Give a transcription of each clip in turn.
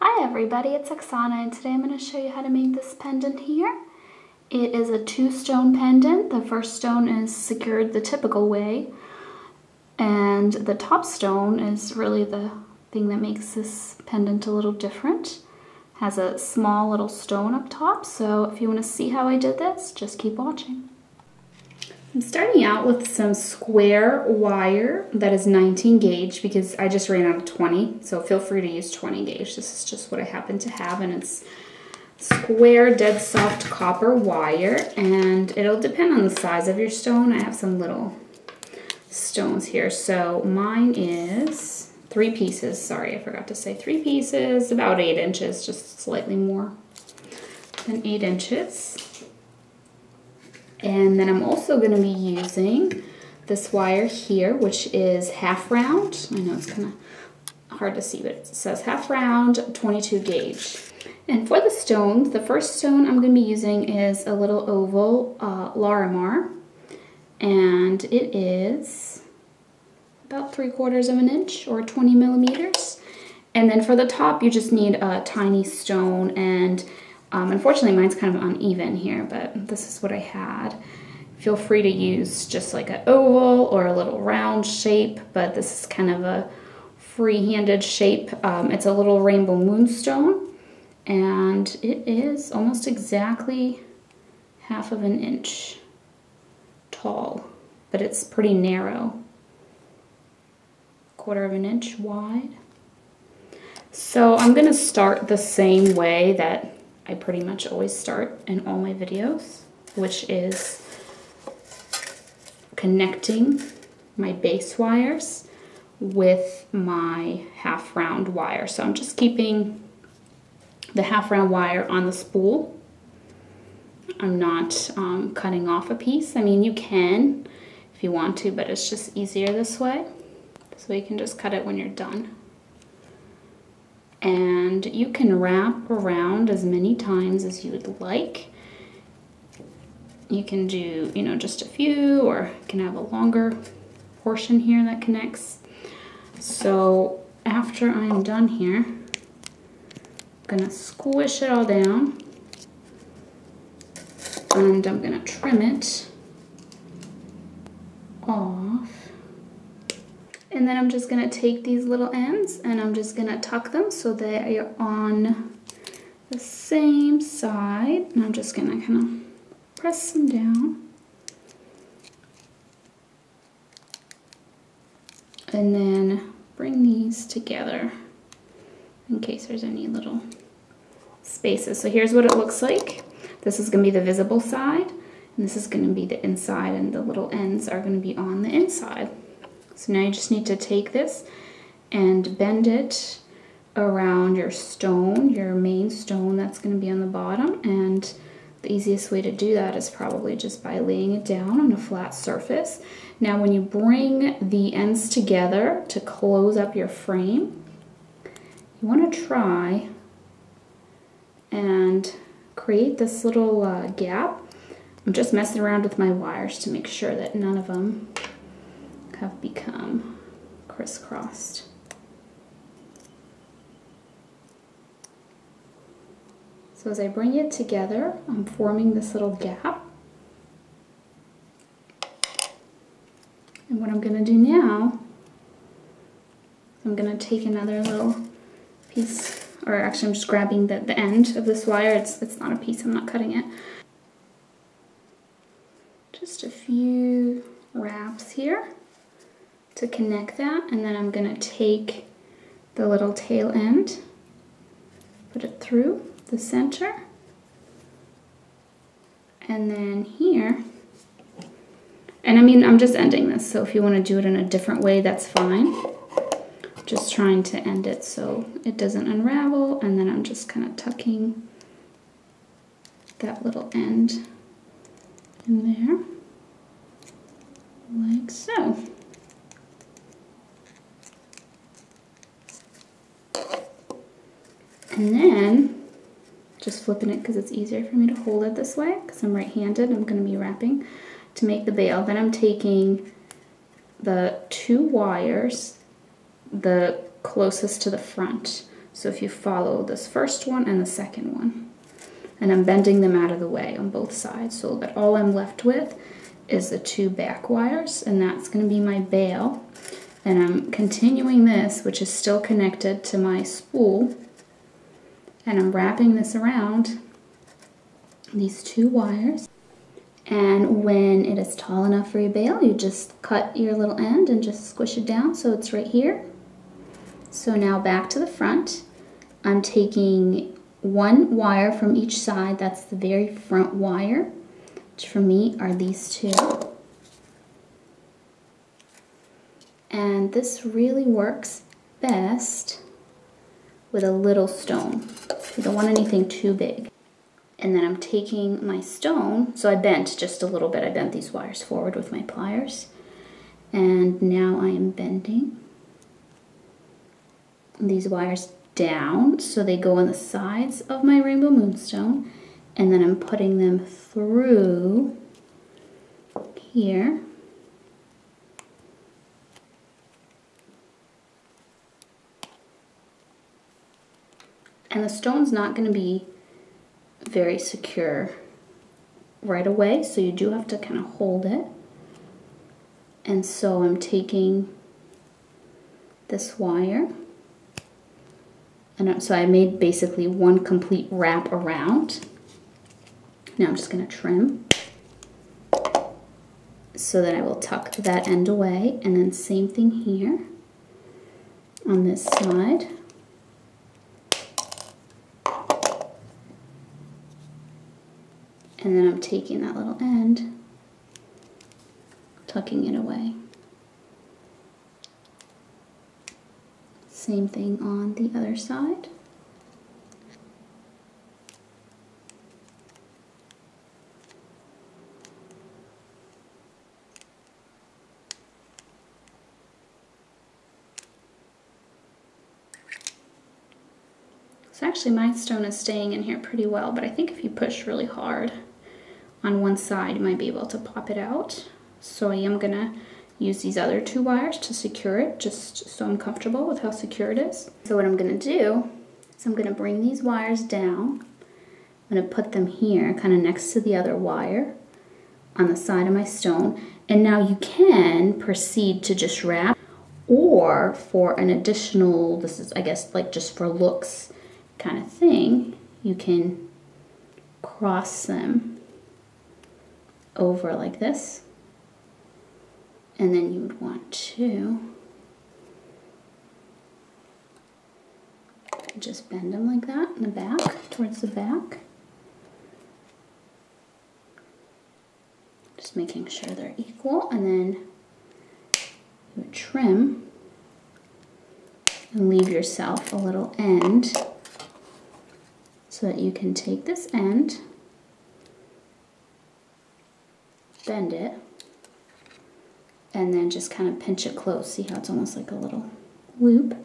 Hi everybody, it's Oksana, and today I'm going to show you how to make this pendant here. It is a 2-stone pendant. The first stone is secured the typical way, and the top stone is really the thing that makes this pendant a little different. It has a small little stone up top, so if you want to see how I did this, just keep watching. I'm starting out with some square wire that is 19 gauge because I just ran out of 20, so feel free to use 20 gauge. This is just what I happen to have, and it's square dead soft copper wire, and it'll depend on the size of your stone. I have some little stones here, so mine is 3 pieces. Sorry, I forgot to say 3 pieces, about 8 inches, just slightly more than 8 inches. And then I'm also going to be using this wire here, which is half round. I know it's kind of hard to see, but it says half round, 22 gauge. And for the stones, the first stone I'm going to be using is a little oval larimar, and it is about 3/4 of an inch or 20 millimeters. And then for the top, you just need a tiny stone, and unfortunately mine's kind of uneven here, but this is what I had. Feel free to use just like an oval or a little round shape, but this is kind of a free-handed shape. It's a little rainbow moonstone, and it is almost exactly half of an inch tall, but it's pretty narrow, 1/4 of an inch wide. So I'm gonna start the same way that I pretty much always start in all my videos, which is connecting my base wires with my half round wire. So I'm just keeping the half round wire on the spool. I'm not cutting off a piece. I mean, you can if you want to, but it's just easier this way. So you can just cut it when you're done. And you can wrap around as many times as you would like. You can do, you know, just a few, or you can have a longer portion here that connects. So after I'm done here, I'm gonna squish it all down, and I'm gonna trim it off. And then I'm just gonna take these little ends and I'm just gonna tuck them so they are on the same side. And I'm just gonna kind of press them down. And then bring these together in case there's any little spaces. So here's what it looks like. This is gonna be the visible side, and this is gonna be the inside, and the little ends are gonna be on the inside. So now you just need to take this and bend it around your stone, your main stone that's going to be on the bottom. And the easiest way to do that is probably just by laying it down on a flat surface. Now when you bring the ends together to close up your frame, you want to try and create this little gap. I'm just messing around with my wires to make sure that none of them have become crisscrossed. So as I bring it together, I'm forming this little gap. And what I'm gonna do now, I'm gonna take another little piece, or actually I'm just grabbing the end of this wire. It's not a piece, I'm not cutting it. Just a few wraps here to connect that, and then I'm gonna take the little tail end, put it through the center, and then here, and I mean, I'm just ending this, so if you want to do it in a different way, that's fine. Just trying to end it so it doesn't unravel, and then I'm just kind of tucking that little end in there, like so. And then, just flipping it because it's easier for me to hold it this way, because I'm right-handed, I'm going to be wrapping to make the bail. Then I'm taking the 2 wires, the closest to the front. So if you follow this first one and the second one, and I'm bending them out of the way on both sides so that all I'm left with is the 2 back wires, and that's going to be my bail. And I'm continuing this, which is still connected to my spool, and I'm wrapping this around these 2 wires. And when it is tall enough for your bail, you just cut your little end and just squish it down so it's right here. So now back to the front. I'm taking 1 wire from each side. That's the very front wire, which for me are these 2. And this really works best with a little stone. You don't want anything too big. And then I'm taking my stone, so I bent just a little bit. I bent these wires forward with my pliers. And now I am bending these wires down so they go on the sides of my rainbow moonstone. And then I'm putting them through here. And the stone's not going to be very secure right away, so you do have to kind of hold it. And so I'm taking this wire, and so I made basically 1 complete wrap around. Now I'm just going to trim so that I will tuck that end away, and then same thing here on this side. And then I'm taking that little end, tucking it away. Same thing on the other side. So actually my stone is staying in here pretty well, but I think if you push really hard on one side, you might be able to pop it out. So I am gonna use these other 2 wires to secure it, just so I'm comfortable with how secure it is. So what I'm gonna do is I'm gonna bring these wires down. I'm gonna put them here, kind of next to the other wire on the side of my stone. And now you can proceed to just wrap, or for an additional, this is I guess like just for looks kind of thing, you can cross them over like this, and then you would want to just bend them like that in the back, towards the back, just making sure they're equal, and then you would trim and leave yourself a little end so that you can take this end, bend it, and then just kind of pinch it close. See how it's almost like a little loop?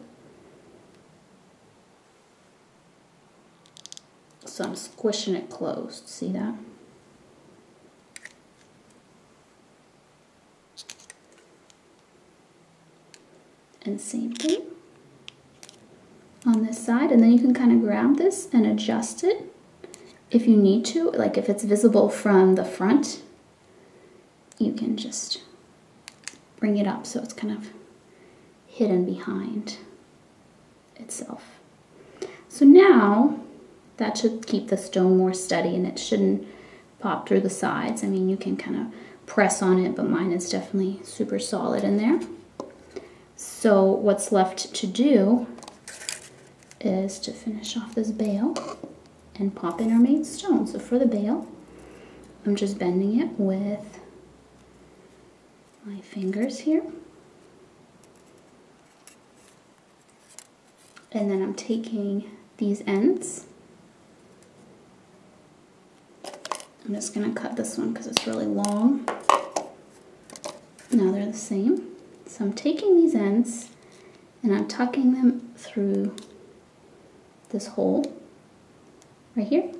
So I'm squishing it closed, see that? And same thing on this side, and then you can kind of grab this and adjust it if you need to. Like if it's visible from the front, you can just bring it up so it's kind of hidden behind itself. So now that should keep the stone more steady, and it shouldn't pop through the sides. I mean, you can kind of press on it, but mine is definitely super solid in there. So what's left to do is to finish off this bail and pop in our main stone. So for the bail, I'm just bending it with my fingers here. And then I'm taking these ends. I'm just gonna cut this one because it's really long. Now they're the same. So I'm taking these ends and I'm tucking them through this hole right here.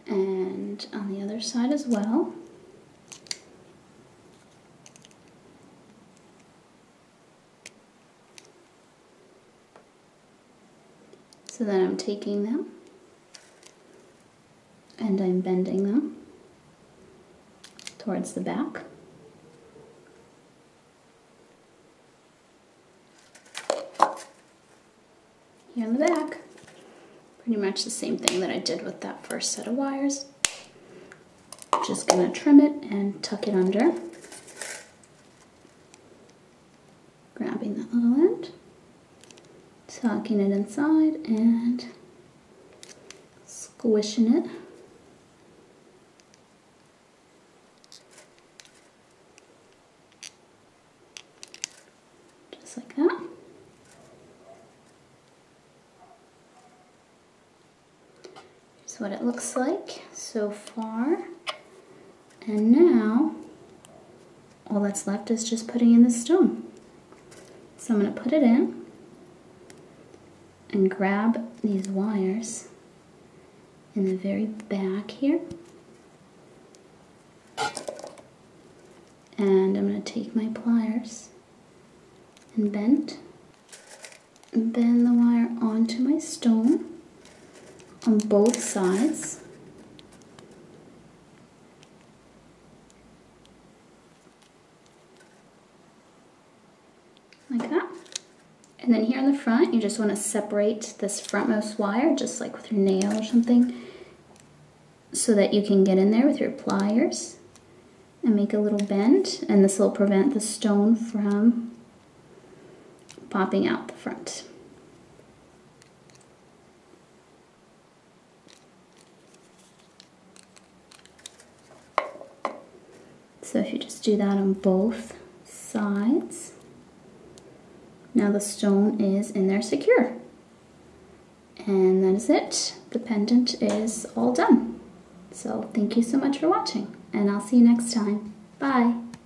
And on the other side as well. So then I'm taking them and I'm bending them towards the back. Here in the back, pretty much the same thing that I did with that first set of wires. Just gonna trim it and tuck it under. Grabbing that little end, tucking it inside and squishing it. Just like that. Here's what it looks like so far. And now, all that's left is just putting in the stone. So I'm going to put it in and grab these wires in the very back here. And I'm going to take my pliers and bend the wire onto my stone on both sides. Like that. And then here in the front, you just want to separate this frontmost wire, just like with your nail or something, so that you can get in there with your pliers and make a little bend, and this will prevent the stone from popping out the front. So if you just do that on both sides, now the stone is in there secure. And that is it. The pendant is all done. So thank you so much for watching, and I'll see you next time. Bye.